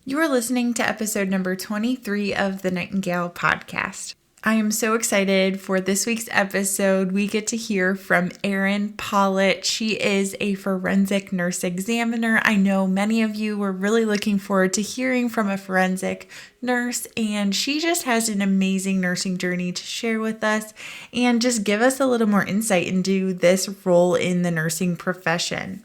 You are listening to episode number 23 of the Nightingale podcast. I am so excited for this week's episode. We get to hear from Erin Pollitt. She is a forensic nurse examiner. I know many of you were really looking forward to hearing from a forensic nurse, and she just has an amazing nursing journey to share with us and just give us a little more insight into this role in the nursing profession.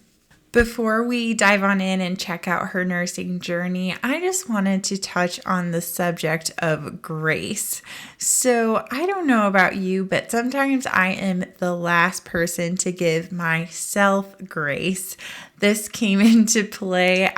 Before we dive on in and check out her nursing journey, I just wanted to touch on the subject of grace. So I don't know about you, but sometimes I am the last person to give myself grace. This came into play.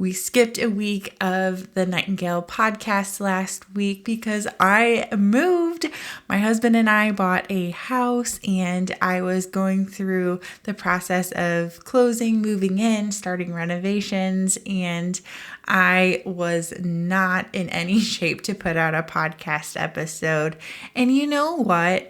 We skipped a week of the Nightingale podcast last week because I moved. My husband and I bought a house, and I was going through the process of closing, moving in, starting renovations, and I was not in any shape to put out a podcast episode. And you know what?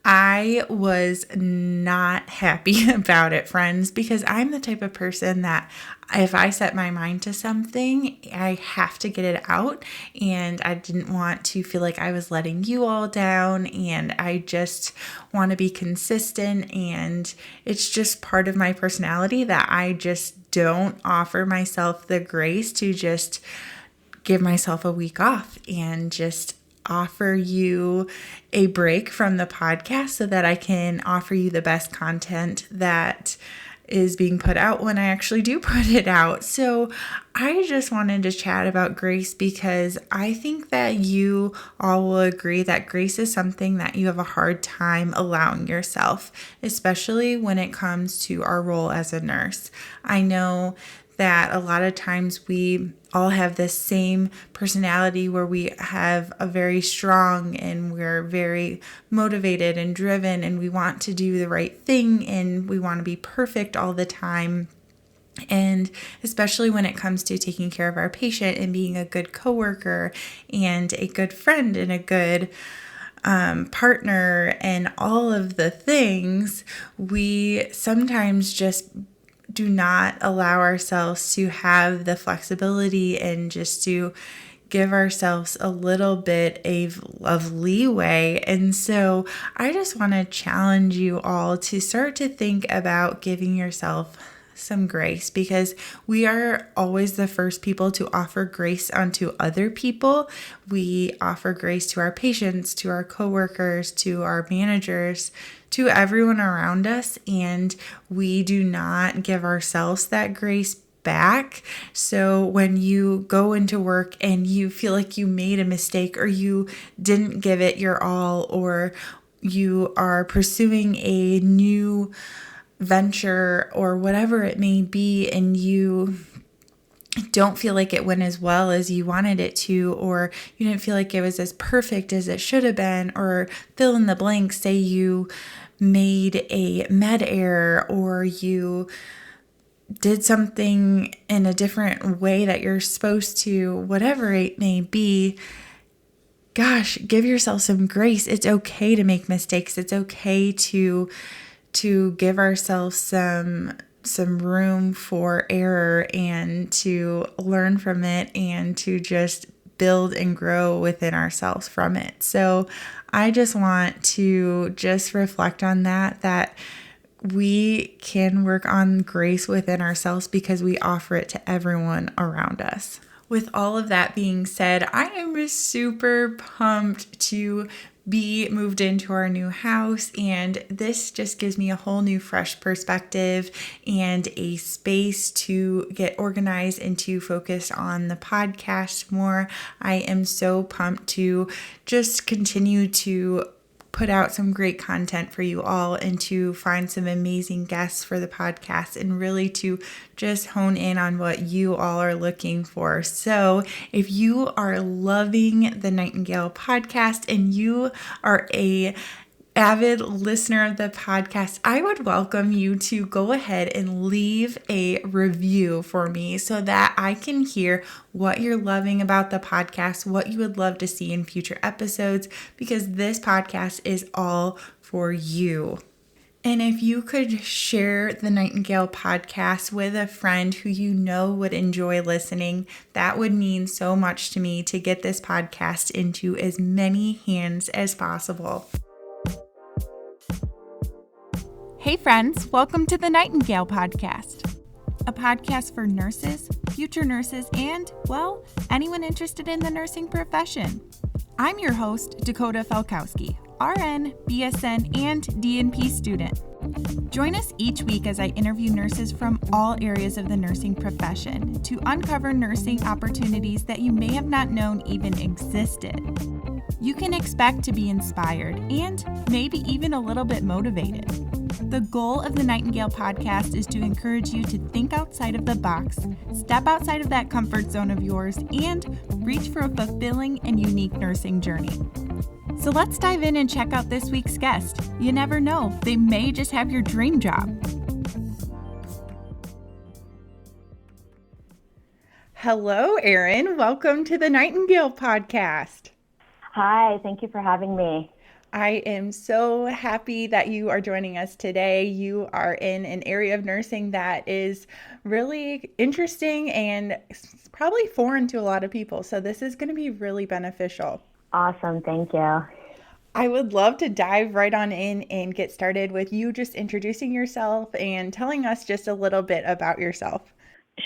I was not happy about it, friends, because I'm the type of person that if I set my mind to something, I have to get it out, and I didn't want to feel like I was letting you all down, and I just want to be consistent, and it's just part of my personality that I just don't offer myself the grace to just give myself a week off and just offer you a break from the podcast so that I can offer you the best content that is being put out when I actually do put it out. So I just wanted to chat about grace because I think that you all will agree that grace is something that you have a hard time allowing yourself, especially when it comes to our role as a nurse. I know that a lot of times we all have this same personality where we have a very strong and we're very motivated and driven, and we want to do the right thing and we want to be perfect all the time. And especially when it comes to taking care of our patient and being a good coworker and a good friend and a good partner and all of the things, we sometimes just do not allow ourselves to have the flexibility and just to give ourselves a little bit of leeway. And so I just want to challenge you all to start to think about giving yourself some grace, because we are always the first people to offer grace unto other people. We offer grace to our patients, to our coworkers, to our managers, to everyone around us, and we do not give ourselves that grace back. So when you go into work and you feel like you made a mistake, or you didn't give it your all, or you are pursuing a new venture or whatever it may be, and you don't feel like it went as well as you wanted it to, or you didn't feel like it was as perfect as it should have been, or fill in the blank, say you made a med error, or you did something in a different way that you're supposed to, whatever it may be, gosh, give yourself some grace. It's okay to make mistakes. It's okay to give ourselves some room for error and to learn from it and to just build and grow within ourselves from it. So I just want to just reflect on that we can work on grace within ourselves because we offer it to everyone around us. With all of that being said, I am super pumped to be moved into our new house, and this just gives me a whole new fresh perspective and a space to get organized and to focus on the podcast more. I am so pumped to just continue to put out some great content for you all and to find some amazing guests for the podcast and really to just hone in on what you all are looking for. So if you are loving the Nightingale podcast and you are a avid listener of the podcast, I would welcome you to go ahead and leave a review for me so that I can hear what you're loving about the podcast, what you would love to see in future episodes, because this podcast is all for you. And if you could share the Nightingale podcast with a friend who you know would enjoy listening, that would mean so much to me to get this podcast into as many hands as possible. Hey friends, welcome to the Nightingale podcast, a podcast for nurses, future nurses, and, well, anyone interested in the nursing profession. I'm your host, Dakota Felkowski, RN, BSN, and DNP student. Join us each week as I interview nurses from all areas of the nursing profession to uncover nursing opportunities that you may have not known even existed. You can expect to be inspired and maybe even a little bit motivated. The goal of the Nightingale podcast is to encourage you to think outside of the box, step outside of that comfort zone of yours, and reach for a fulfilling and unique nursing journey. So let's dive in and check out this week's guest. You never know, they may just have your dream job. Hello, Erin. Welcome to the Nightingale podcast. Hi, thank you for having me. I am so happy that you are joining us today. You are in an area of nursing that is really interesting and probably foreign to a lot of people. So this is going to be really beneficial. Awesome, thank you. I would love to dive right on in and get started with you just introducing yourself and telling us just a little bit about yourself.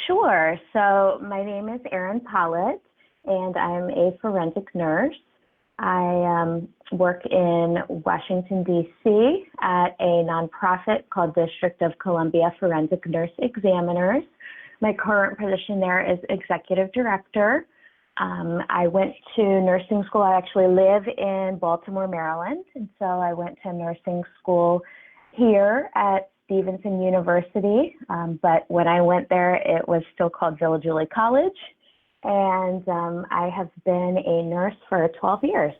Sure. So my name is Erin Pollitt, and I'm a forensic nurse. I work in Washington, D.C. at a nonprofit called District of Columbia Forensic Nurse Examiners. My current position there is Executive Director. I went to nursing school. I actually live in Baltimore, Maryland, and so I went to nursing school here at Stevenson University. But when I went there, it was still called Villa Julie College. And I have been a nurse for 12 years.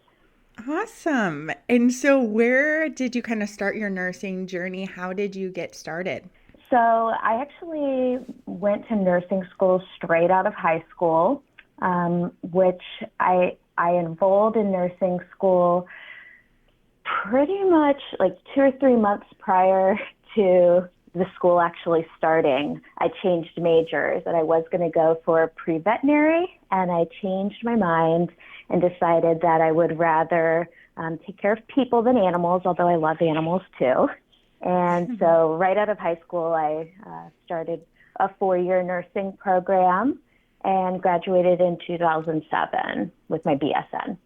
Awesome. And so where did you kind of start your nursing journey? How did you get started? So I actually went to nursing school straight out of high school, which I enrolled in nursing school pretty much like 2 or 3 months prior to the school actually starting. I changed majors and I was going to go for pre-veterinary, and I changed my mind and decided that I would rather take care of people than animals, although I love animals too. And so right out of high school, I started a 4-year nursing program and graduated in 2007 with my BSN.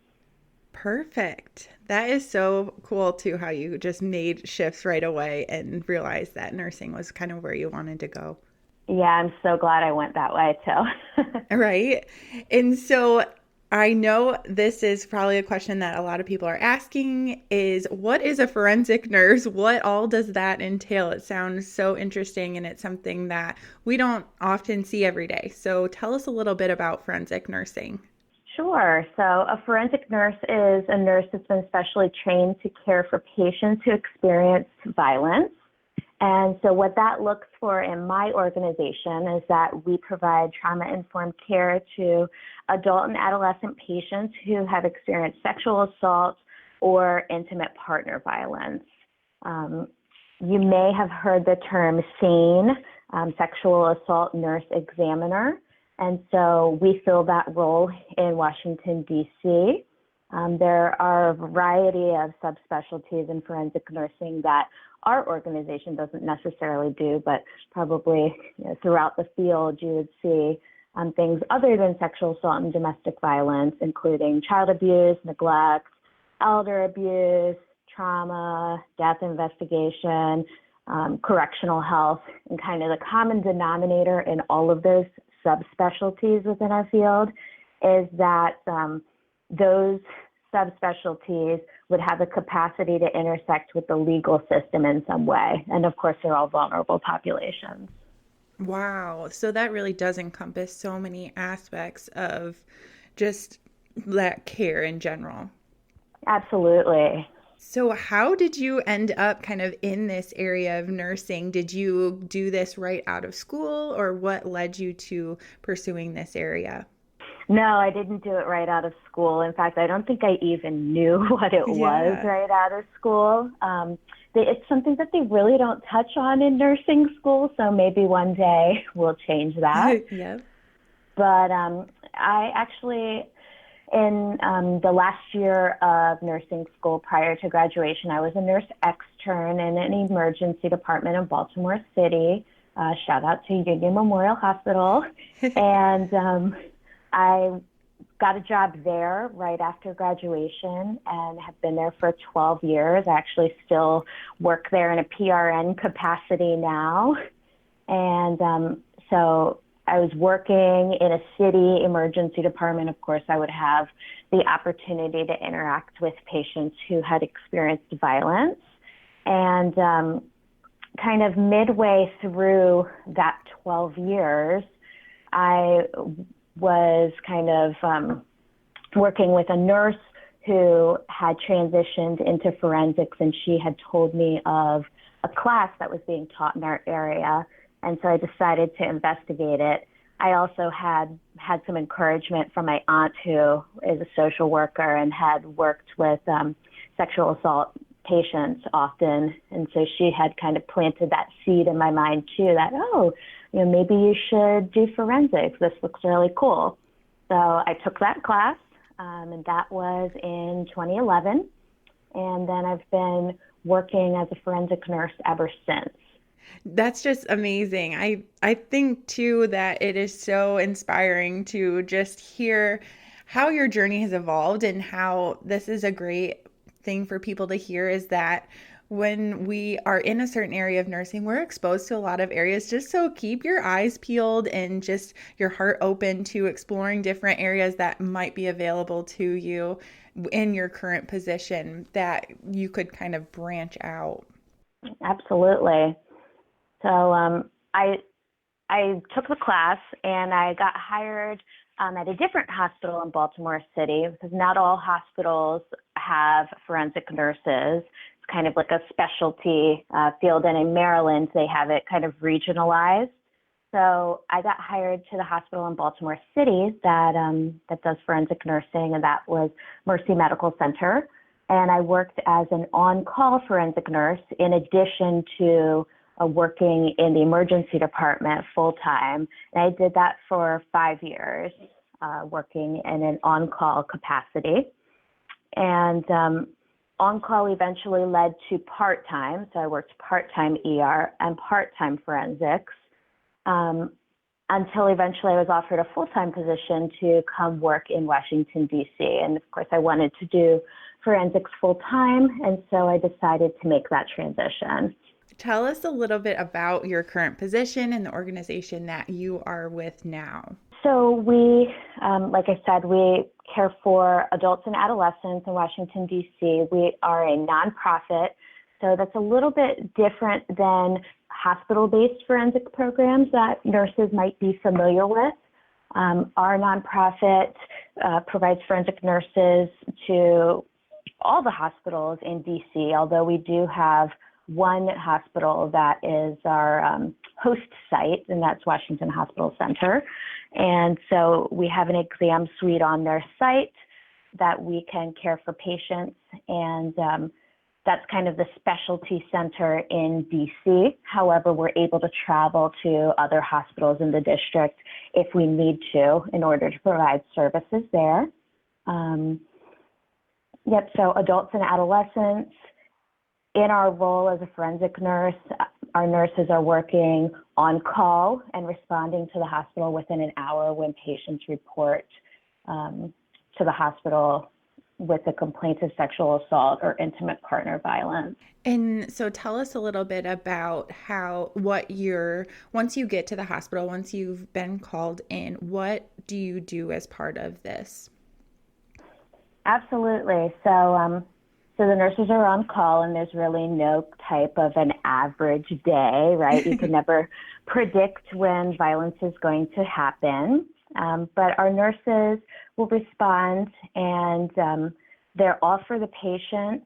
Perfect. That is so cool too, how you just made shifts right away and realized that nursing was kind of where you wanted to go. Yeah, I'm so glad I went that way too. Right. And so I know this is probably a question that a lot of people are asking is, what is a forensic nurse? What all does that entail? It sounds so interesting, and it's something that we don't often see every day. So tell us a little bit about forensic nursing. Sure. So a forensic nurse is a nurse that's been specially trained to care for patients who experience violence. And so what that looks for in my organization is that we provide trauma-informed care to adult and adolescent patients who have experienced sexual assault or intimate partner violence. You may have heard the term SANE, sexual assault nurse examiner. And so we fill that role in Washington, D.C. There are a variety of subspecialties in forensic nursing that our organization doesn't necessarily do, but probably throughout the field you would see things other than sexual assault and domestic violence, including child abuse, neglect, elder abuse, trauma, death investigation, correctional health, and kind of the common denominator in all of those subspecialties within our field is that those subspecialties would have the capacity to intersect with the legal system in some way. And of course, they're all vulnerable populations. Wow. So that really does encompass so many aspects of just that care in general. Absolutely. So how did you end up kind of in this area of nursing? Did you do this right out of school, or what led you to pursuing this area? No, I didn't do it right out of school. In fact, I don't think I even knew what it was Yeah. right out of school. It's something that they really don't touch on in nursing school, so maybe one day we'll change that. Yep. But I actually, in the last year of nursing school prior to graduation, I was a nurse extern in an emergency department in Baltimore City. Shout out to Union Memorial Hospital. And I got a job there right after graduation and have been there for 12 years. I actually still work there in a PRN capacity now. And so I was working in a city emergency department. Of course, I would have the opportunity to interact with patients who had experienced violence. And kind of midway through that 12 years, I was kind of working with a nurse who had transitioned into forensics, and she had told me of a class that was being taught in our area. And so I decided to investigate it. I also had some encouragement from my aunt, who is a social worker and had worked with sexual assault patients often. And so she had kind of planted that seed in my mind too, that, oh, maybe you should do forensics. This looks really cool. So I took that class, and that was in 2011. And then I've been working as a forensic nurse ever since. That's just amazing. I think too that it is so inspiring to just hear how your journey has evolved, and how this is a great thing for people to hear, is that when we are in a certain area of nursing, we're exposed to a lot of areas. Just so keep your eyes peeled and just your heart open to exploring different areas that might be available to you in your current position, that you could kind of branch out. Absolutely. So I took the class and I got hired at a different hospital in Baltimore City, because not all hospitals have forensic nurses. It's kind of like a specialty field, and in Maryland they have it kind of regionalized. So I got hired to the hospital in Baltimore City that does forensic nursing, and that was Mercy Medical Center. And I worked as an on-call forensic nurse in addition to working in the emergency department full-time. And I did that for 5 years, working in an on-call capacity. And on-call eventually led to part-time. So I worked part-time ER and part-time forensics, until eventually I was offered a full-time position to come work in Washington, D.C. And of course, I wanted to do forensics full-time, and so I decided to make that transition. Tell us a little bit about your current position and the organization that you are with now. So we, like I said, we care for adults and adolescents in Washington, D.C. We are a nonprofit, so that's a little bit different than hospital-based forensic programs that nurses might be familiar with. Our nonprofit provides forensic nurses to all the hospitals in D.C., although we do have one hospital that is our host site, and that's Washington Hospital Center. And so we have an exam suite on their site that we can care for patients, and that's kind of the specialty center in DC. However, we're able to travel to other hospitals in the district if we need to in order to provide services there. So adults and adolescents. In our role as a forensic nurse, our nurses are working on call and responding to the hospital within an hour when patients report to the hospital with a complaint of sexual assault or intimate partner violence. And so tell us a little bit about once you get to the hospital, once you've been called in, what do you do as part of this? Absolutely. So the nurses are on call, and there's really no type of an average day, right? You can never predict when violence is going to happen. But our nurses will respond, and they're all for the patient.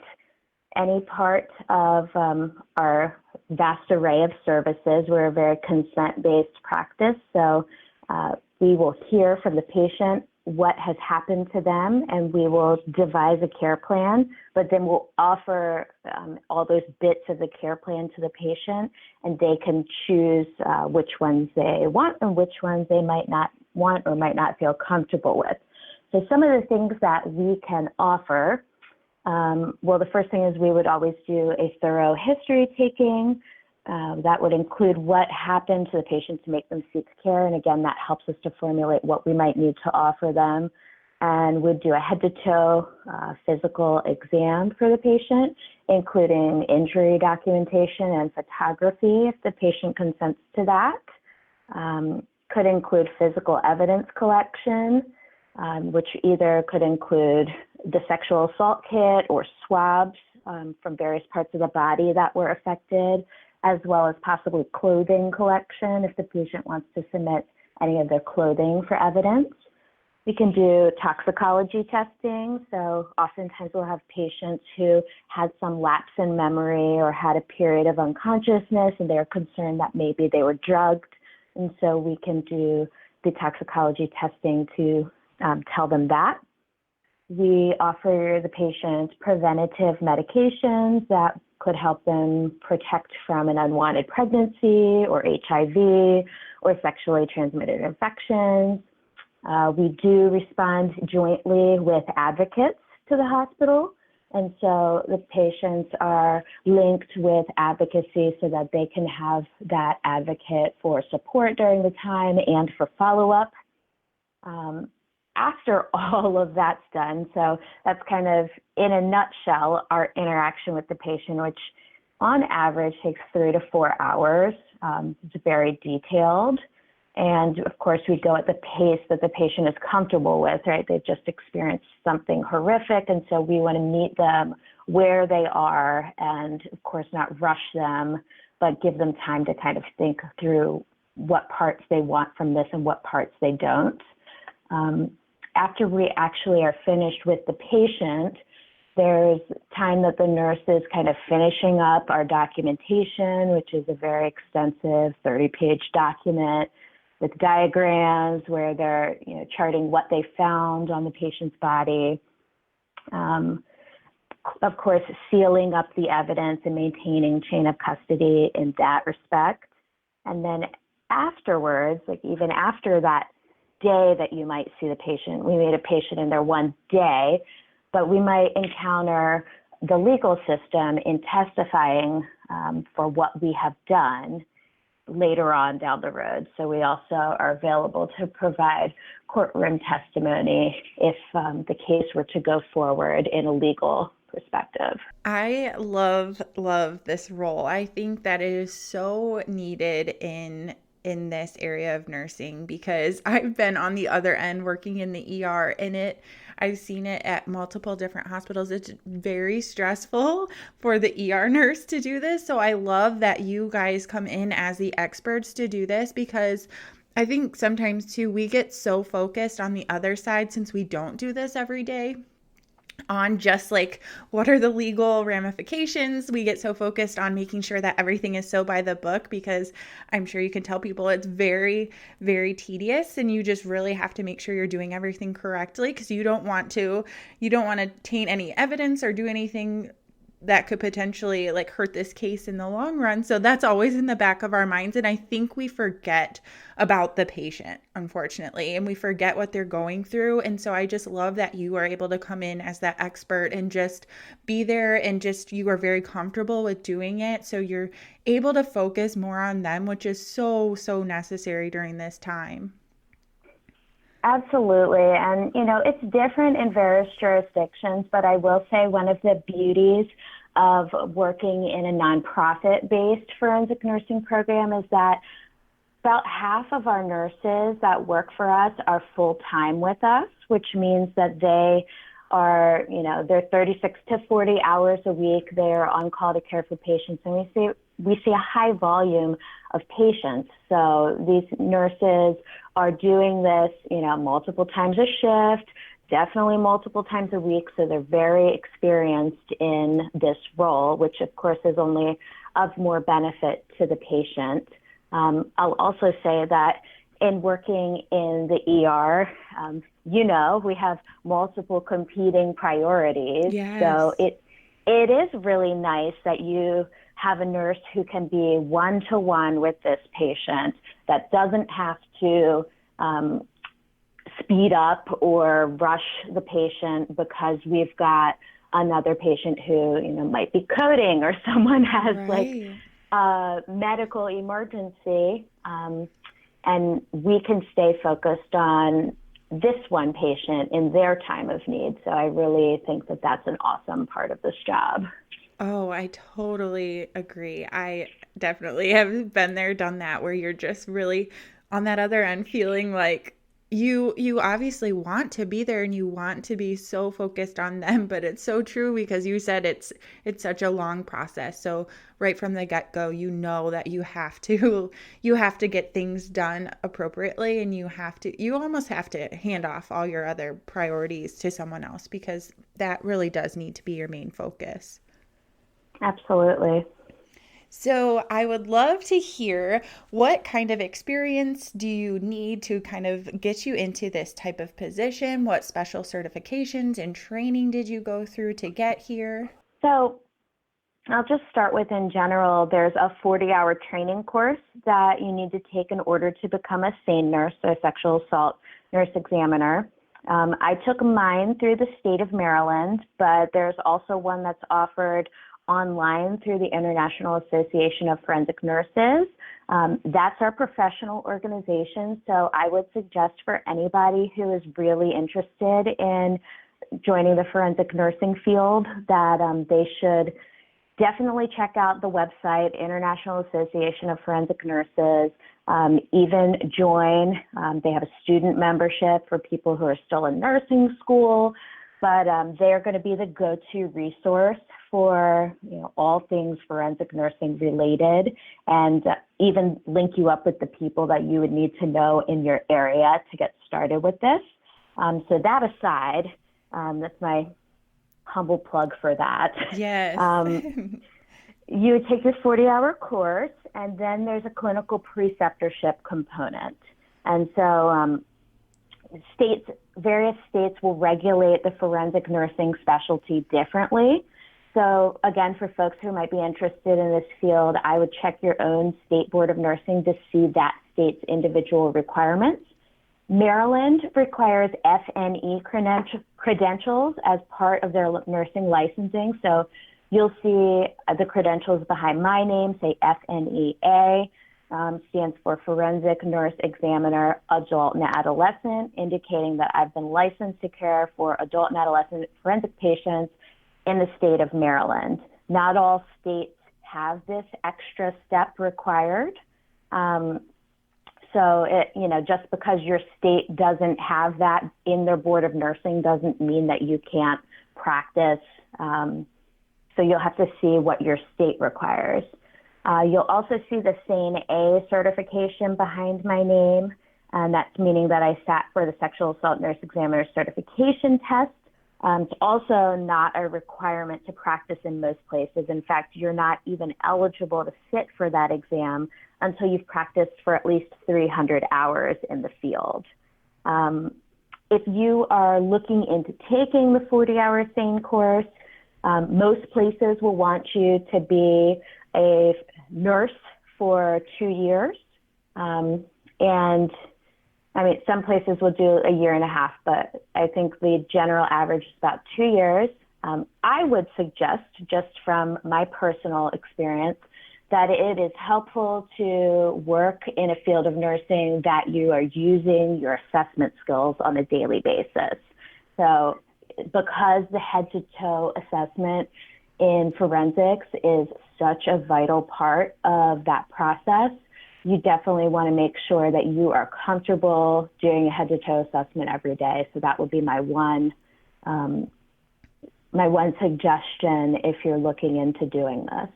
Any part of our vast array of services, we're a very consent-based practice. So we will hear from the patient what has happened to them, and we will devise a care plan, but then we'll offer all those bits of the care plan to the patient, and they can choose which ones they want and which ones they might not want or might not feel comfortable with. So some of the things that we can offer, well, the first thing is we would always do a thorough history taking. That would include what happened to the patient to make them seek care. And again, that helps us to formulate what we might need to offer them. And we'd do a head-to-toe physical exam for the patient, including injury documentation and photography if the patient consents to that. Could include physical evidence collection, which either could include the sexual assault kit or swabs from various parts of the body that were affected, as well as possibly clothing collection if the patient wants to submit any of their clothing for evidence. We can do toxicology testing. So oftentimes we'll have patients who had some lapse in memory or had a period of unconsciousness and they're concerned that maybe they were drugged. And so we can do the toxicology testing to tell them that. We offer the patient preventative medications that could help them protect from an unwanted pregnancy or HIV or sexually transmitted infections. We do respond jointly with advocates to the hospital. And so the patients are linked with advocacy so that they can have that advocate for support during the time and for follow-up. After all of that's done, so that's kind of, in a nutshell, our interaction with the patient, which on average takes 3 to 4 hours. It's very detailed. And of course, we go at the pace that the patient is comfortable with, right? They've just experienced something horrific. And so we want to meet them where they are and, of course, not rush them, but give them time to kind of think through what parts they want from this and what parts they don't. After we actually are finished with the patient, there's time that the nurse is kind of finishing up our documentation, which is a very extensive 30-page document with diagrams where they're charting what they found on the patient's body. Of course, sealing up the evidence and maintaining chain of custody in that respect. And then afterwards, like even after that day that you might see the patient, we made a patient in there one day, but we might encounter the legal system in testifying for what we have done later on down the road. So we also are available to provide courtroom testimony if the case were to go forward in a legal perspective. I love this role. I think that it is so needed in this area of nursing because I've been on the other end working in the ER and I've seen it at multiple different hospitals. It's very stressful for the ER nurse to do this. So I love that you guys come in as the experts to do this because I think sometimes too, we get so focused on the other side since we don't do this every day on just like what are the legal ramifications. We get so focused on making sure that everything is so by the book because I'm sure you can tell people it's very, very tedious and you just really have to make sure you're doing everything correctly because you don't want to taint any evidence or do anything that could potentially like hurt this case in the long run. So that's always in the back of our minds. And I think we forget about the patient, unfortunately, and we forget what they're going through. And so I just love that you are able to come in as that expert and just be there and just, you are very comfortable with doing it. So you're able to focus more on them, which is so, so necessary during this time. Absolutely. And, it's different in various jurisdictions, but I will say one of the beauties of working in a nonprofit-based forensic nursing program is that about half of our nurses that work for us are full-time with us, which means that they are, they're 36 to 40 hours a week. They're on call to care for patients. And we see a high volume of patients. So these nurses are doing this, multiple times a shift, definitely multiple times a week. So they're very experienced in this role, which of course is only of more benefit to the patient. I'll also say that in working in the ER, we have multiple competing priorities. So Yes. it is really nice that you have a nurse who can be one-to-one with this patient, that doesn't have to speed up or rush the patient because we've got another patient who, might be coding, or someone has Right. a medical emergency, and we can stay focused on this one patient in their time of need. So I really think that that's an awesome part of this job. Oh, I totally agree. I definitely have been there, done that, where you're just really on that other end feeling like you obviously want to be there and you want to be so focused on them, but it's so true because you said it's such a long process. So right from the get-go, you know that you have to get things done appropriately, and you almost have to hand off all your other priorities to someone else because that really does need to be your main focus. Absolutely. So, I would love to hear what kind of experience do you need to kind of get you into this type of position? What special certifications and training did you go through to get here? So I'll just start with, in general, there's a 40-hour training course that you need to take in order to become a SANE nurse, so a sexual assault nurse examiner. I took mine through the state of Maryland, but there's also one that's offered online through the International Association of Forensic Nurses. That's our professional organization, so I would suggest for anybody who is really interested in joining the forensic nursing field that they should definitely check out the website, International Association of Forensic Nurses. Even join. They have a student membership for people who are still in nursing school, but they're going to be the go-to resource for all things forensic nursing related, and even link you up with the people that you would need to know in your area to get started with this. So that aside, that's my humble plug for that. Yes. You take your 40-hour course, and then there's a clinical preceptorship component. And so various states will regulate the forensic nursing specialty differently. So again, for folks who might be interested in this field, I would check your own state board of nursing to see that state's individual requirements. Maryland requires FNE credentials as part of their nursing licensing. So you'll see the credentials behind my name say FNE-A, stands for Forensic Nurse Examiner, Adult and Adolescent, indicating that I've been licensed to care for adult and adolescent forensic patients in the state of Maryland. Not all states have this extra step required. So just because your state doesn't have that in their board of nursing doesn't mean that you can't practice. So you'll have to see what your state requires. You'll also see the SANE-A certification behind my name, and that's meaning that I sat for the Sexual Assault Nurse Examiner certification test. It's also not a requirement to practice in most places. In fact, you're not even eligible to sit for that exam until you've practiced for at least 300 hours in the field. If you are looking into taking the 40-hour SANE course, most places will want you to be a nurse for 2 years. And I mean, some places will do a year and a half, but I think the general average is about 2 years. I would suggest, just from my personal experience, that it is helpful to work in a field of nursing that you are using your assessment skills on a daily basis. So because the head-to-toe assessment in forensics is such a vital part of that process, you definitely want to make sure that you are comfortable doing a head-to-toe assessment every day. So that would be my one suggestion if you're looking into doing this.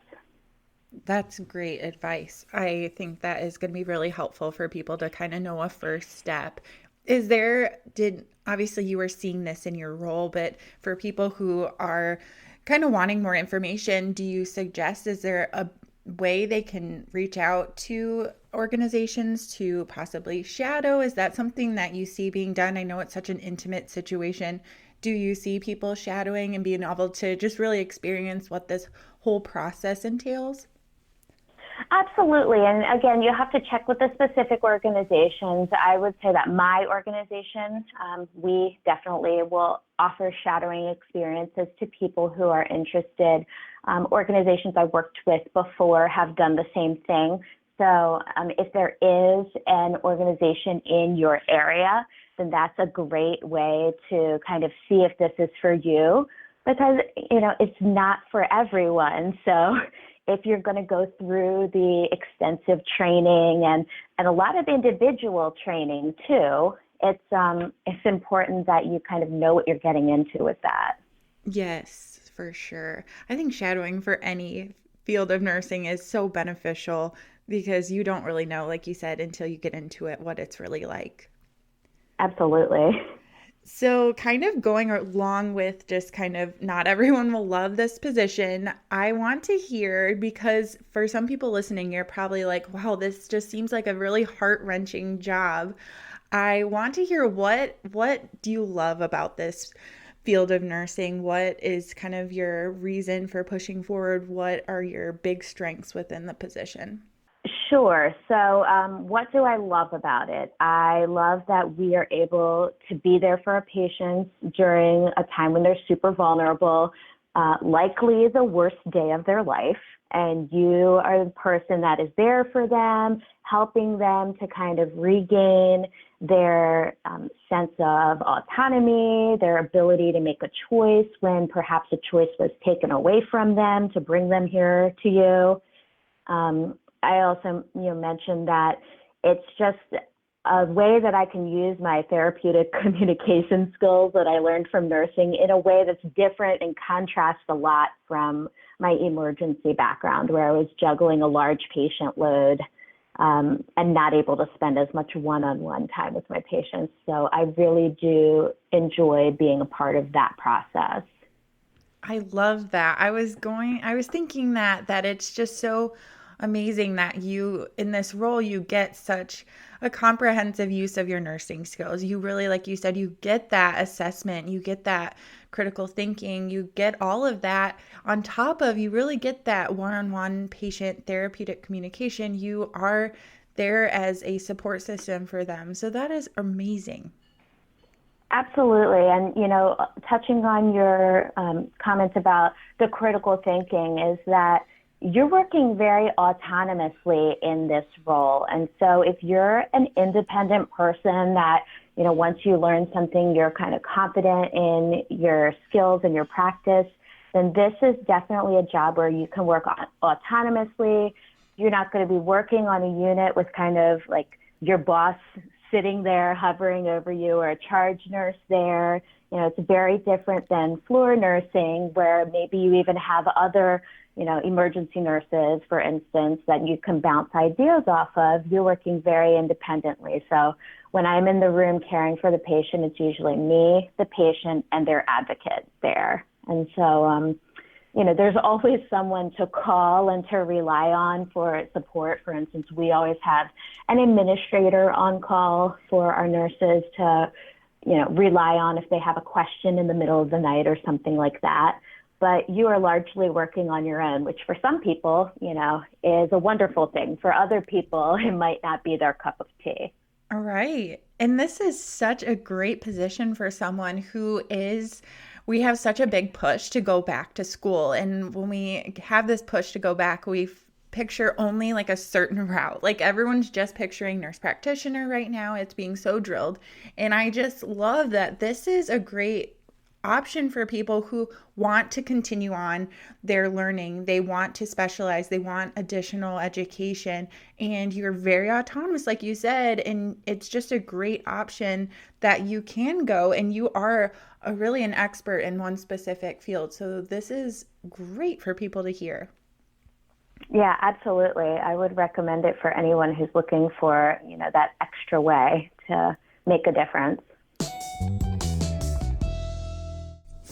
That's great advice. I think that is going to be really helpful for people to kind of know a first step. Obviously you were seeing this in your role, but for people who are kind of wanting more information, do you suggest, is there way they can reach out to organizations to possibly shadow? Is that something that you see being done? I know it's such an intimate situation. Do you see people shadowing and being able to just really experience what this whole process entails? Absolutely. And again, you have to check with the specific organizations. I would say that my organization, we definitely will offer shadowing experiences to people who are interested. Organizations I worked with before have done the same thing. So if there is an organization in your area, then that's a great way to kind of see if this is for you, because, it's not for everyone. So if you're going to go through the extensive training and a lot of individual training too, it's important that you kind of know what you're getting into with that. Yes, for sure. I think shadowing for any field of nursing is so beneficial because you don't really know, like you said, until you get into it, what it's really like. Absolutely. So, kind of going along with just kind of not everyone will love this position, I want to hear, because for some people listening, you're probably like, wow, this just seems like a really heart-wrenching job. I want to hear what do you love about this field of nursing? What is kind of your reason for pushing forward? What are your big strengths within the position? Sure. So, what do I love about it? I love that we are able to be there for our patients during a time when they're super vulnerable, likely the worst day of their life. And you are the person that is there for them, helping them to kind of regain their sense of autonomy, their ability to make a choice when perhaps a choice was taken away from them to bring them here to you. I also, mentioned that it's just a way that I can use my therapeutic communication skills that I learned from nursing in a way that's different and contrasts a lot from my emergency background, where I was juggling a large patient load and not able to spend as much one-on-one time with my patients. So I really do enjoy being a part of that process. I love that. I was thinking that it's just so amazing that you, in this role, you get such a comprehensive use of your nursing skills. You really, like you said, you get that assessment, you get that critical thinking, you get all of that on top of, you really get that one-on-one patient therapeutic communication. You are there as a support system for them. So that is amazing. Absolutely. And, touching on your comments about the critical thinking, is that you're working very autonomously in this role. And so if you're an independent person that, once you learn something, you're kind of confident in your skills and your practice, then this is definitely a job where you can work autonomously. You're not going to be working on a unit with kind of like your boss sitting there hovering over you, or a charge nurse there. It's very different than floor nursing, where maybe you even have other, emergency nurses, for instance, that you can bounce ideas off of. You're working very independently. So when I'm in the room caring for the patient, it's usually me, the patient, and their advocate there. And so, there's always someone to call and to rely on for support. For instance, we always have an administrator on call for our nurses to, rely on if they have a question in the middle of the night or something like that. But you are largely working on your own, which for some people, is a wonderful thing. For other people, it might not be their cup of tea. All right. And this is such a great position for someone who is, we have such a big push to go back to school. And when we have this push to go back, we picture only like a certain route. Like everyone's just picturing nurse practitioner right now. It's being so drilled. And I just love that this is a great option for people who want to continue on their learning. They want to specialize. They want additional education. And you're very autonomous, like you said. And it's just a great option that you can go, and you are really an expert in one specific field. So this is great for people to hear. Yeah, absolutely. I would recommend it for anyone who's looking for, that extra way to make a difference.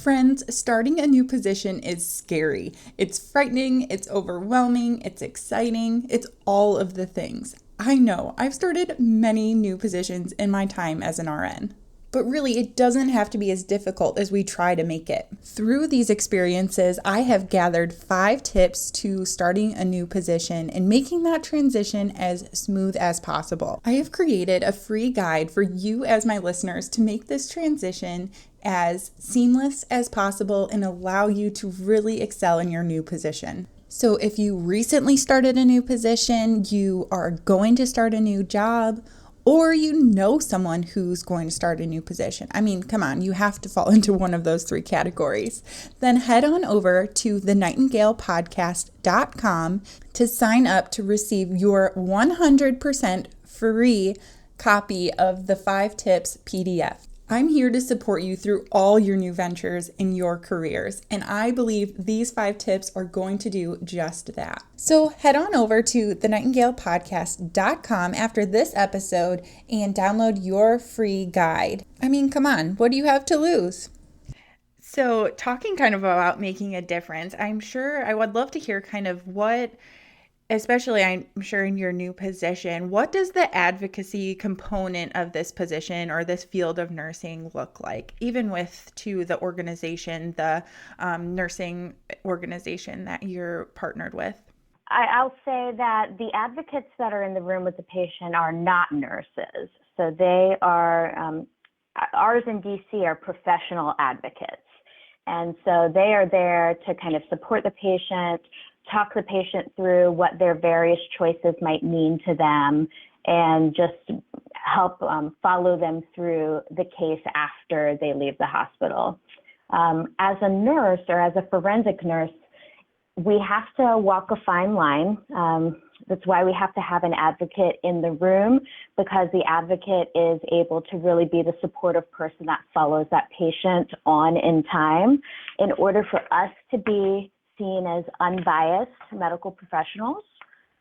Friends, starting a new position is scary. It's frightening, it's overwhelming, it's exciting, it's all of the things. I know, I've started many new positions in my time as an RN. But really, it doesn't have to be as difficult as we try to make it. Through these experiences, I have gathered 5 tips to starting a new position and making that transition as smooth as possible. I have created a free guide for you as my listeners to make this transition as seamless as possible and allow you to really excel in your new position. So if you recently started a new position, you are going to start a new job, or you know someone who's going to start a new position. I mean, come on, you have to fall into one of those 3 categories. Then head on over to thenightingalepodcast.com to sign up to receive your 100% free copy of the 5 tips PDF. I'm here to support you through all your new ventures in your careers, and I believe these 5 tips are going to do just that. So head on over to thenightingalepodcast.com after this episode and download your free guide. I mean, come on, what do you have to lose? So talking kind of about making a difference, I would love to hear kind of what, especially I'm sure in your new position, what does the advocacy component of this position or this field of nursing look like, even to the organization, the nursing organization that you're partnered with? I'll say that the advocates that are in the room with the patient are not nurses. So they are, ours in DC are professional advocates. And so they are there to kind of support the patient, talk the patient through what their various choices might mean to them, and just help follow them through the case after they leave the hospital. As a nurse or as a forensic nurse, we have to walk a fine line. That's why we have to have an advocate in the room, because the advocate is able to really be the supportive person that follows that patient on in time. In order for us to be seen as unbiased medical professionals,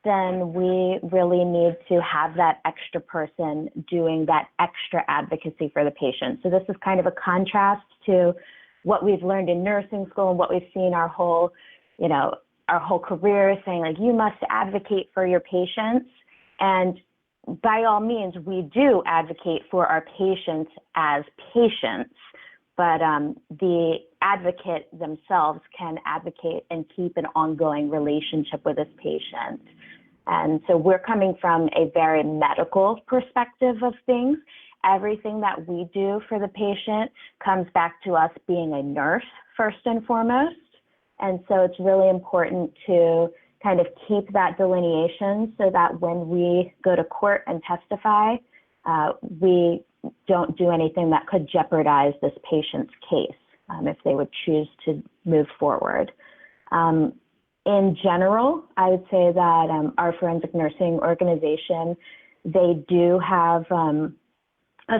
then we really need to have that extra person doing that extra advocacy for the patient. So this is kind of a contrast to what we've learned in nursing school and what we've seen our whole career, saying like, you must advocate for your patients. And by all means, we do advocate for our patients as patients, but the advocate themselves can advocate and keep an ongoing relationship with this patient. And so we're coming from a very medical perspective of things. Everything that we do for the patient comes back to us being a nurse first and foremost. And so it's really important to kind of keep that delineation so that when we go to court and testify, we don't do anything that could jeopardize this patient's case if they would choose to move forward. In general, I would say that our forensic nursing organization, they do have a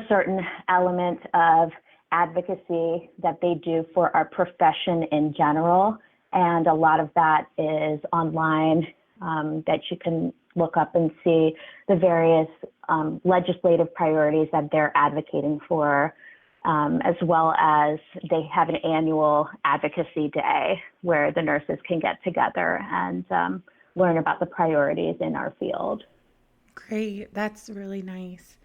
certain element of advocacy that they do for our profession in general. And a lot of that is online that you can look up and see the various legislative priorities that they're advocating for, as well as they have an annual advocacy day where the nurses can get together and learn about the priorities in our field. Great. That's really nice.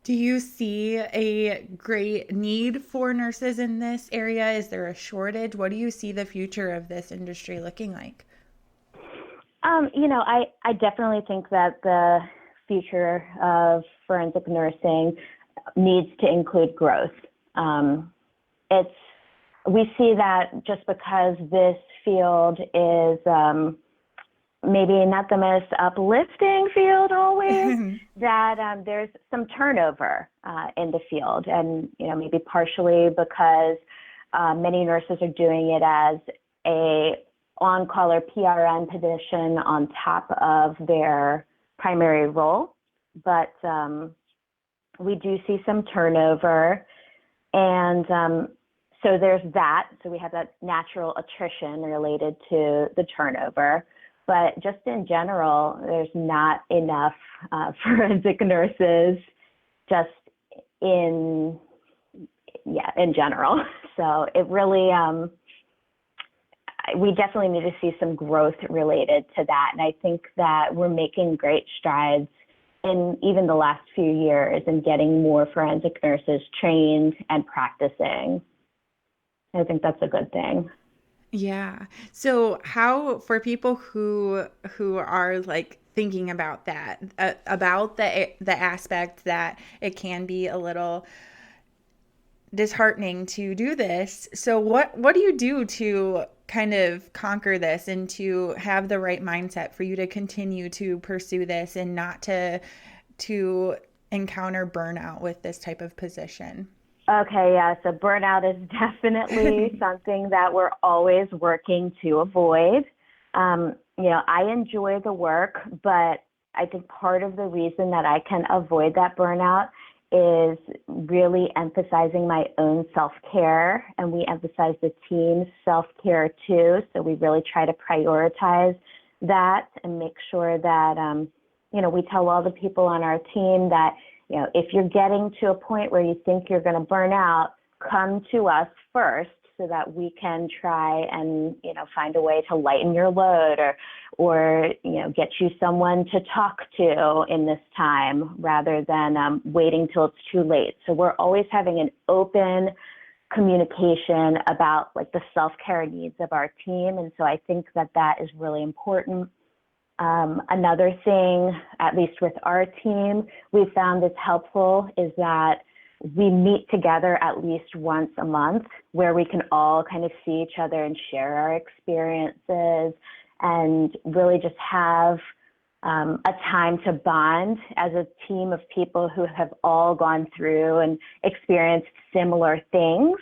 Do you see a great need for nurses in this area? Is there a shortage? What do you see the future of this industry looking like? I definitely think that the future of forensic nursing needs to include growth. We see that just because this field is maybe not the most uplifting field always, that there's some turnover in the field. And, maybe partially because many nurses are doing it as a on-call or PRN position on top of their primary role. But we do see some turnover. And so there's that. So we have that natural attrition related to the turnover. But just in general, there's not enough forensic nurses just in general. So it really, we definitely need to see some growth related to that. And I think that we're making great strides in even the last few years in getting more forensic nurses trained and practicing. I think that's a good thing. Yeah. So how for people who are like thinking about that, about the aspect that it can be a little disheartening to do this. So what do you do to kind of conquer this and to have the right mindset for you to continue to pursue this and not to encounter burnout with this type of position? Okay, yeah, so burnout is definitely something that we're always working to avoid. I enjoy the work, but I think part of the reason that I can avoid that burnout is really emphasizing my own self-care, and we emphasize the team's self-care too. So we really try to prioritize that and make sure that, we tell all the people on our team that, if you're getting to a point where you think you're going to burn out, come to us first so that we can try and, find a way to lighten your load or get you someone to talk to in this time rather than waiting till it's too late. So we're always having an open communication about like the self-care needs of our team. And so I think that is really important. Another thing, at least with our team, we found is helpful is that we meet together at least once a month where we can all kind of see each other and share our experiences and really just have a time to bond as a team of people who have all gone through and experienced similar things.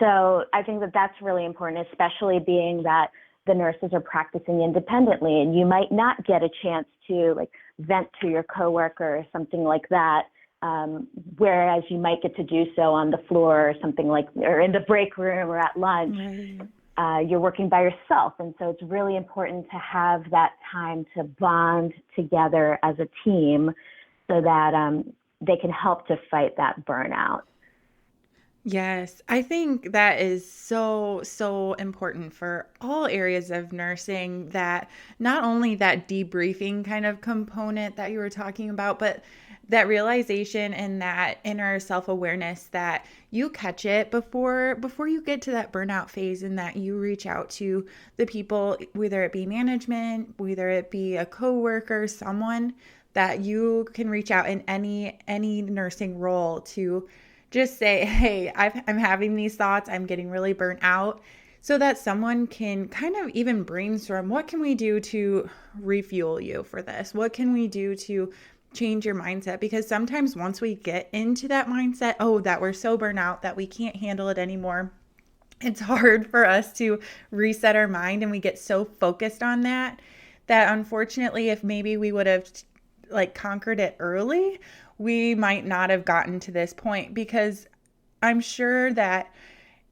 So I think that's really important, especially being that the nurses are practicing independently and you might not get a chance to like vent to your coworker or something like that. Whereas you might get to do so on the floor or something or in the break room or at lunch. Right. You're working by yourself. And so it's really important to have that time to bond together as a team so that they can help to fight that burnout. Yes, I think that is so, so important for all areas of nursing, that not only that debriefing kind of component that you were talking about, but that realization and that inner self-awareness that you catch it before you get to that burnout phase, and that you reach out to the people, whether it be management, whether it be a coworker, someone that you can reach out in any nursing role to just say, hey, I'm having these thoughts, I'm getting really burnt out, so that someone can kind of even brainstorm, what can we do to refuel you for this? What can we do to change your mindset? Because sometimes once we get into that mindset, that we're so burnt out that we can't handle it anymore, it's hard for us to reset our mind, and we get so focused on that unfortunately, if maybe we would have conquered it early, we might not have gotten to this point, because I'm sure that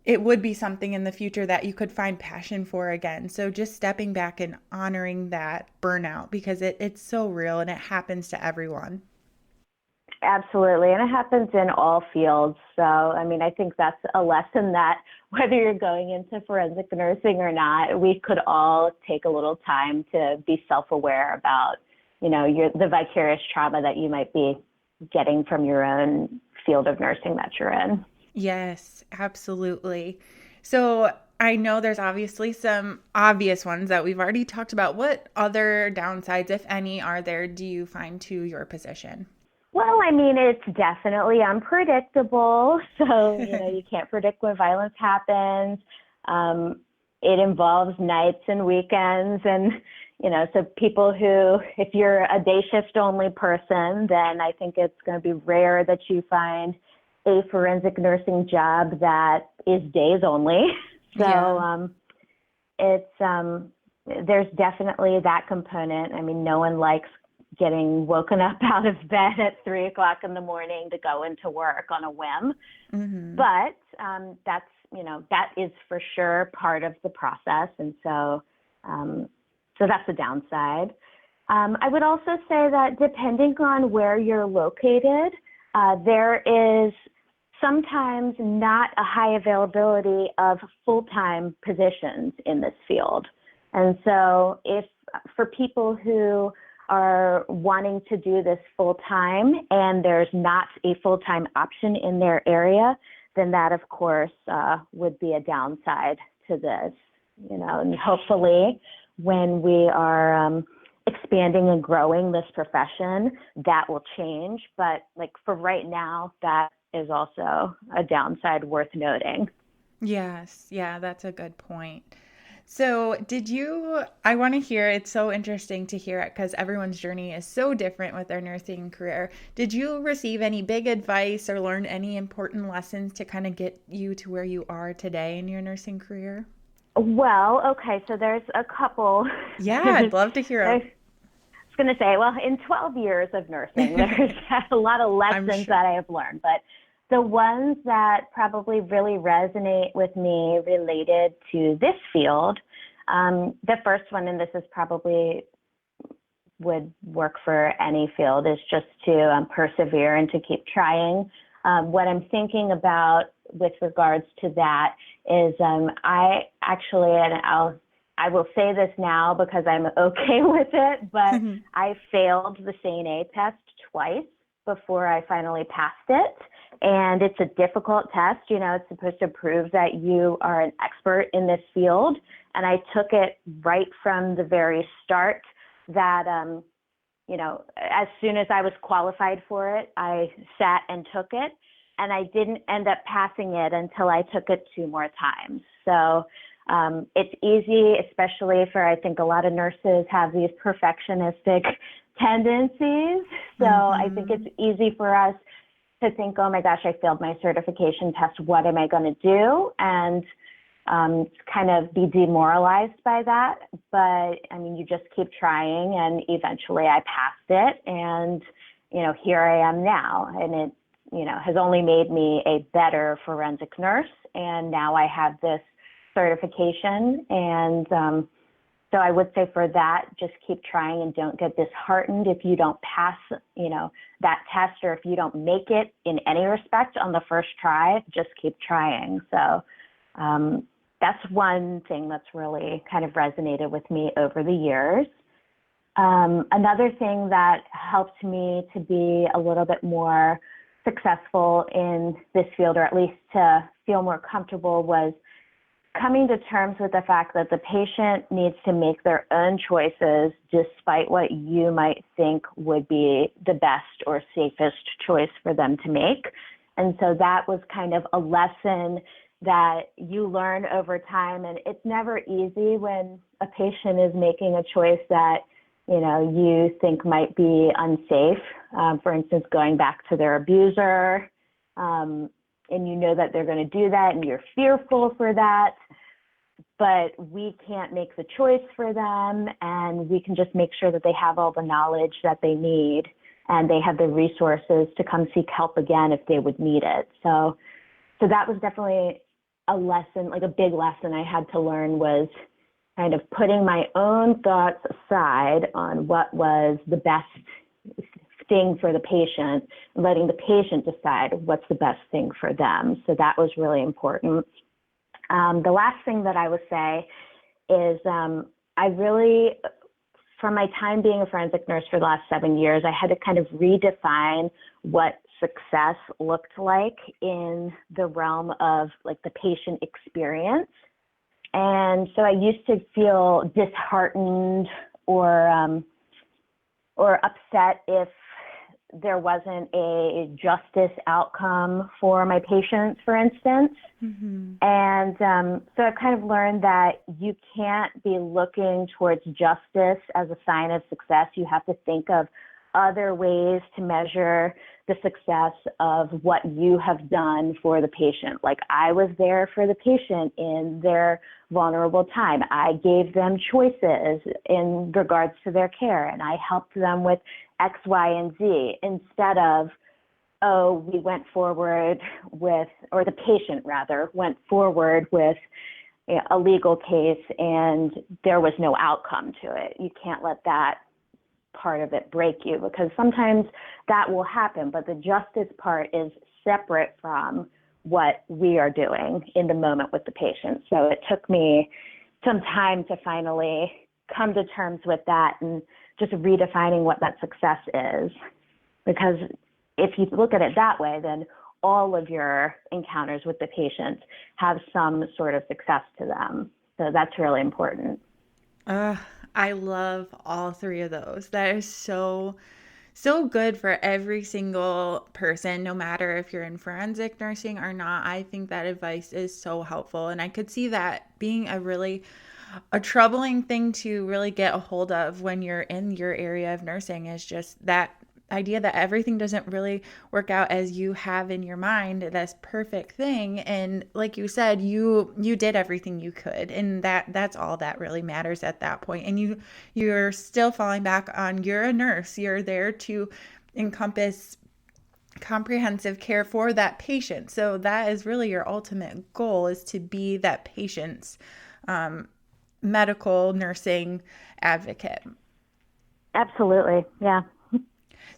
it would be something in the future that you could find passion for again. So just stepping back and honoring that burnout, because it's so real and it happens to everyone. Absolutely. And it happens in all fields. So, I think that's a lesson that whether you're going into forensic nursing or not, we could all take a little time to be self-aware about, the vicarious trauma that you might be getting from your own field of nursing that you're in. Yes, absolutely. So I know there's obviously some obvious ones that we've already talked about. What other downsides, if any, are there, do you find to your position? Well, it's definitely unpredictable. So, you can't predict when violence happens. It involves nights and weekends. And, so people who, if you're a day shift only person, then I think it's going to be rare that you find a forensic nursing job that is days only. So there's definitely that component. No one likes getting woken up out of bed at 3 o'clock in the morning to go into work on a whim. Mm-hmm. But that is for sure part of the process. And so that's the downside. I would also say that depending on where you're located, there is sometimes not a high availability of full-time positions in this field. And so if for people who are wanting to do this full-time and there's not a full-time option in their area, then that, of course, would be a downside to this. And hopefully when we are expanding and growing this profession, that will change. But like for right now, that is also a downside worth noting. Yes. Yeah, that's a good point. So I want to hear, it's so interesting to hear it because everyone's journey is so different with their nursing career. Did you receive any big advice or learn any important lessons to kind of get you to where you are today in your nursing career? Well, okay, so there's a couple. Yeah, I'd love to hear I it. was going to say, well, in 12 years of nursing, there's a lot of lessons that I have learned, but the ones that probably really resonate with me related to this field, the first one, and this is probably would work for any field, is just to persevere and to keep trying. What I'm thinking about with regards to that is I actually, and I will say this now because I'm okay with it, but I failed the SANE-A test twice before I finally passed it. And it's a difficult test. It's supposed to prove that you are an expert in this field. And I took it right from the very start that, as soon as I was qualified for it, I sat and took it. And I didn't end up passing it until I took it 2 more times. So it's easy, especially for, I think a lot of nurses have these perfectionistic tendencies. So I think it's easy for us to think, oh my gosh, I failed my certification test. What am I going to do? And kind of be demoralized by that. But I mean, you just keep trying, and eventually I passed it. And, here I am now. And it, has only made me a better forensic nurse. And now I have this certification. And so I would say for that, just keep trying and don't get disheartened if you don't pass, that test, or if you don't make it in any respect on the first try, just keep trying. So that's one thing that's really kind of resonated with me over the years. Another thing that helped me to be a little bit more successful in this field, or at least to feel more comfortable, was coming to terms with the fact that the patient needs to make their own choices despite what you might think would be the best or safest choice for them to make. And so that was kind of a lesson that you learn over time. And it's never easy when a patient is making a choice that, you think might be unsafe. For instance, going back to their abuser, and that they're going to do that and you're fearful for that, but we can't make the choice for them, and we can just make sure that they have all the knowledge that they need and they have the resources to come seek help again if they would need it. So that was definitely a lesson, like a big lesson I had to learn, was kind of putting my own thoughts aside on what was the best thing for the patient, and letting the patient decide what's the best thing for them. So that was really important. The last thing that I would say is I really, from my time being a forensic nurse for the last 7 years, I had to kind of redefine what success looked like in the realm of like the patient experience. And so I used to feel disheartened or upset if there wasn't a justice outcome for my patients, for instance. And so I've kind of learned that you can't be looking towards justice as a sign of success. You have to think of other ways to measure the success of what you have done for the patient. Like, I was there for the patient in their vulnerable time. I gave them choices in regards to their care, and I helped them with X, Y, and Z, instead of, oh, we went forward with, or the patient rather, went forward with a legal case and there was no outcome to it. You can't let that part of it break you, because sometimes that will happen, but the justice part is separate from what we are doing in the moment with the patient. So it took me some time to finally come to terms with that and just redefining what that success is. Because if you look at it that way, then all of your encounters with the patient have some sort of success to them. So that's really important. I love all three of those. That is so good for every single person, no matter if you're in forensic nursing or not. I think that advice is so helpful. And I could see that being a troubling thing to really get a hold of when you're in your area of nursing, is just that idea that everything doesn't really work out as you have in your mind, this perfect thing. And like you said, you did everything you could, and that's all that really matters at that point. And you're still falling back on, you're a nurse, you're there to encompass comprehensive care for that patient. So that is really your ultimate goal, is to be that patient's medical nursing advocate. Absolutely. Yeah.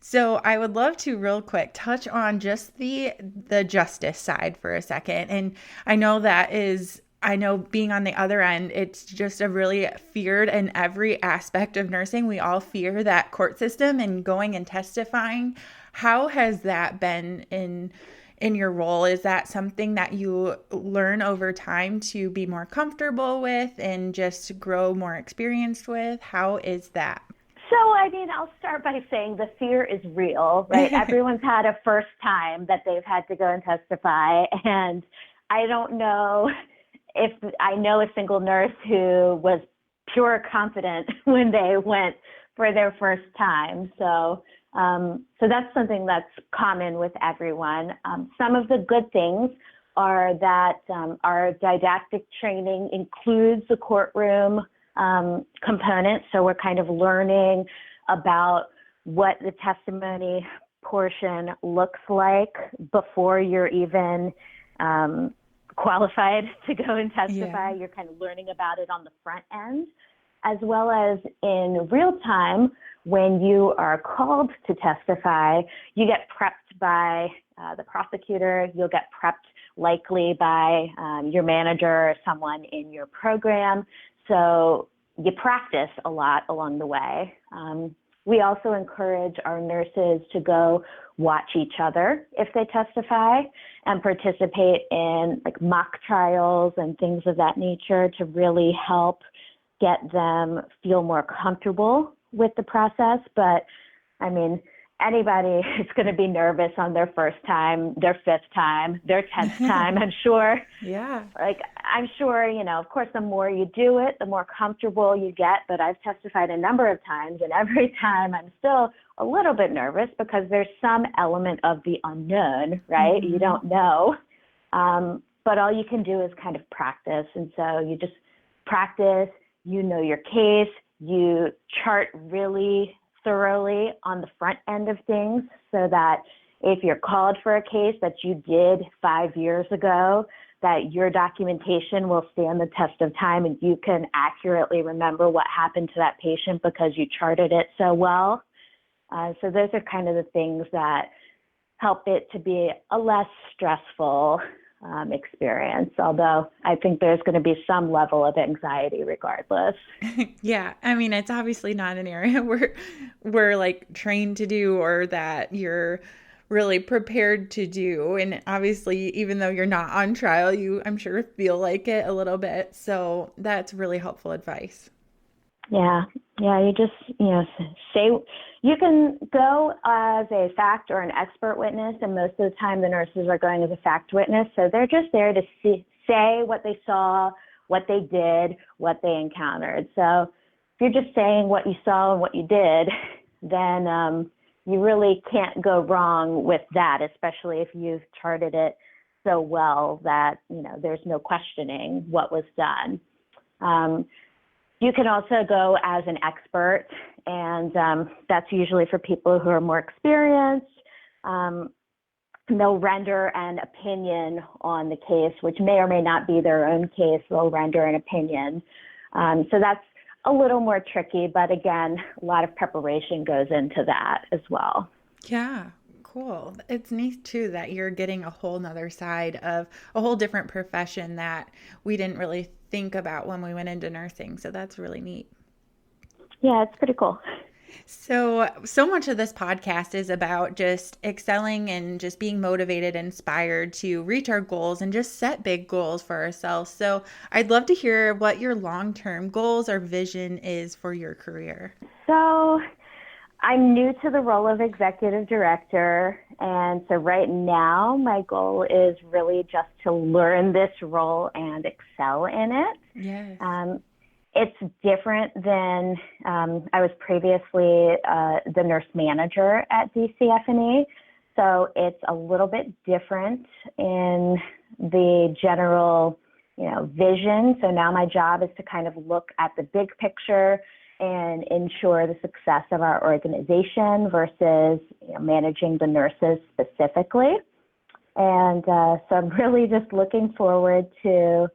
So I would love to real quick touch on just the justice side for a second. And I know being on the other end, it's just a really feared in every aspect of nursing. We all fear that court system and going and testifying. How has that been in your role? Is that something that you learn over time to be more comfortable with and just grow more experienced with? How is that? So, I'll start by saying the fear is real, right? Everyone's had a first time that they've had to go and testify. And I don't know if I know a single nurse who was pure confident when they went for their first time. So that's something that's common with everyone. Some of the good things are that our didactic training includes the courtroom component. So we're kind of learning about what the testimony portion looks like before you're even qualified to go and testify. Yeah. You're kind of learning about it on the front end, as well as in real time when you are called to testify. You get prepped by the prosecutor. You'll get prepped likely by your manager or someone in your program. So you practice a lot along the way. We also encourage our nurses to go watch each other if they testify and participate in like mock trials and things of that nature to really help get them feel more comfortable with the process. But anybody is going to be nervous on their first time, their fifth time, their 10th time, I'm sure. Yeah. I'm sure, of course, the more you do it, the more comfortable you get. But I've testified a number of times, and every time I'm still a little bit nervous because there's some element of the unknown, right? Mm-hmm. You don't know. But all you can do is kind of practice. And so you just practice, you know your case, you chart really thoroughly on the front end of things so that if you're called for a case that you did 5 years ago, that your documentation will stand the test of time and you can accurately remember what happened to that patient because you charted it so well. So those are kind of the things that help it to be a less stressful experience, although I think there's going to be some level of anxiety regardless. Yeah. It's obviously not an area we're like trained to do or that you're really prepared to do. And obviously, even though you're not on trial, you, I'm sure, feel like it a little bit. So that's really helpful advice. Yeah. You just, say, you can go as a fact or an expert witness, and most of the time the nurses are going as a fact witness. So they're just there to say what they saw, what they did, what they encountered. So if you're just saying what you saw and what you did, then you really can't go wrong with that, especially if you've charted it so well that, there's no questioning what was done. You can also go as an expert, and that's usually for people who are more experienced. They'll render an opinion on the case, which may or may not be their own case. They'll render an opinion. So that's a little more tricky, but again, a lot of preparation goes into that as well. Yeah, Cool. It's neat too that you're getting a whole nother side of a whole different profession that we didn't really think about when we went into nursing. So that's really neat. Yeah, it's pretty cool. So much of this podcast is about just excelling and just being motivated, inspired to reach our goals and just set big goals for ourselves. So I'd love to hear what your long-term goals or vision is for your career. So I'm new to the role of executive director. And so right now, my goal is really just to learn this role and excel in it. Yes. It's different than I was previously the nurse manager at DC FNE. So it's a little bit different in the general, vision. So now my job is to kind of look at the big picture and ensure the success of our organization versus managing the nurses specifically. And so I'm really just looking forward to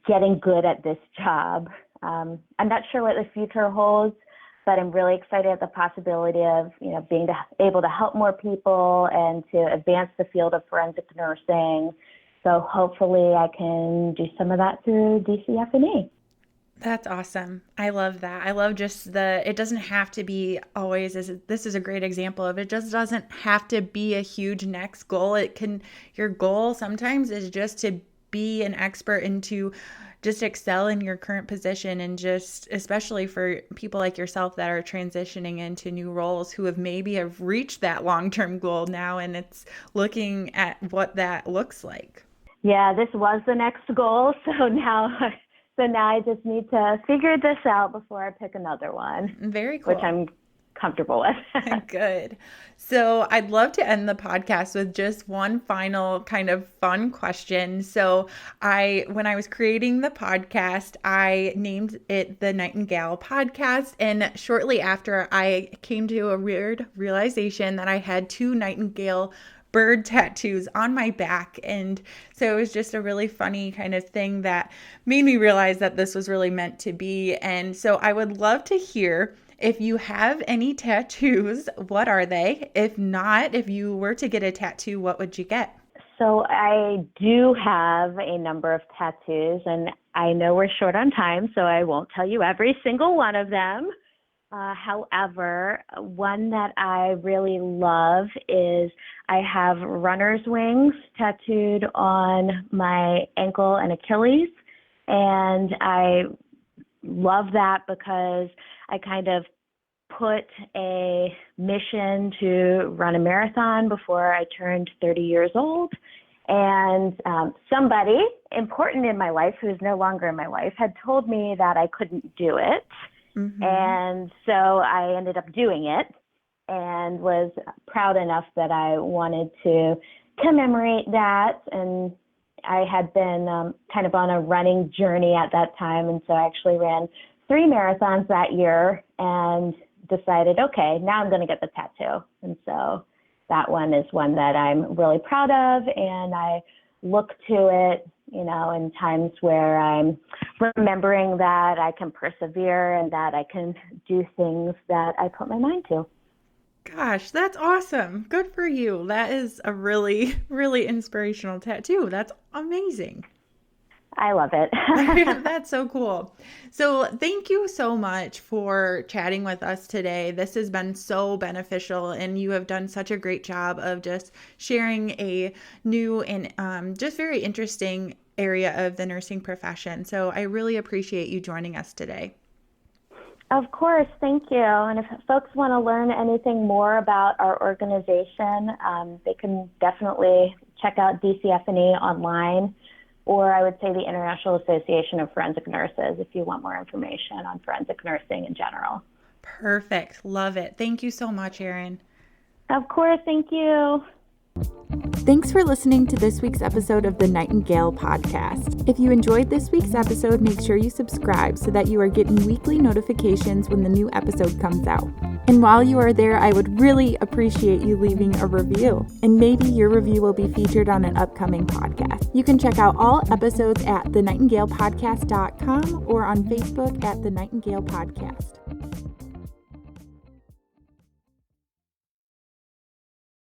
getting good at this job. I'm not sure what the future holds, but I'm really excited at the possibility of, being able to help more people and to advance the field of forensic nursing. So hopefully I can do some of that through DCF&E. That's awesome. I love that. I love just it doesn't have to be always, this is a great example of it just doesn't have to be a huge next goal. Your goal sometimes is just to be an expert and to just excel in your current position, and just especially for people like yourself that are transitioning into new roles who have reached that long-term goal now, and it's looking at what that looks like. Yeah, this was the next goal. So now I just need to figure this out before I pick another one. Very cool. Which I'm comfortable with. Good. So I'd love to end the podcast with just one final kind of fun question. So when I was creating the podcast, I named it the Nightingale Podcast. And shortly after, I came to a weird realization that I had 2 nightingale bird tattoos on my back. And so it was just a really funny kind of thing that made me realize that this was really meant to be. And so I would love to hear if you have any tattoos, what are they? If not, if you were to get a tattoo, what would you get? So I do have a number of tattoos, and I know we're short on time, so I won't tell you every single one of them. However, one that I really love is I have runner's wings tattooed on my ankle and Achilles. And I love that because I kind of put a mission to run a marathon before I turned 30 years old. And somebody important in my life, who is no longer in my life, had told me that I couldn't do it. Mm-hmm. And so I ended up doing it and was proud enough that I wanted to commemorate that. And I had been kind of on a running journey at that time. And so I actually ran 3 marathons that year and decided, okay, now I'm going to get the tattoo. And so that one is one that I'm really proud of. And I look to it, in times where I'm remembering that I can persevere and that I can do things that I put my mind to. Gosh, that's awesome. Good for you. That is a really, really inspirational tattoo. That's amazing. I love it. That's so cool. So thank you so much for chatting with us today. This has been so beneficial, and you have done such a great job of just sharing a new and just very interesting area of the nursing profession. So I really appreciate you joining us today. Of course. Thank you. And if folks want to learn anything more about our organization, they can definitely check out DCF&E online, or I would say the International Association of Forensic Nurses if you want more information on forensic nursing in general. Perfect. Love it. Thank you so much, Erin. Of course. Thank you. Thanks for listening to this week's episode of the Nightingale Podcast. If you enjoyed this week's episode, make sure you subscribe so that you are getting weekly notifications when the new episode comes out. And while you are there, I would really appreciate you leaving a review, and maybe your review will be featured on an upcoming podcast. You can check out all episodes at thenightingalepodcast.com or on Facebook at The Nightingale Podcast.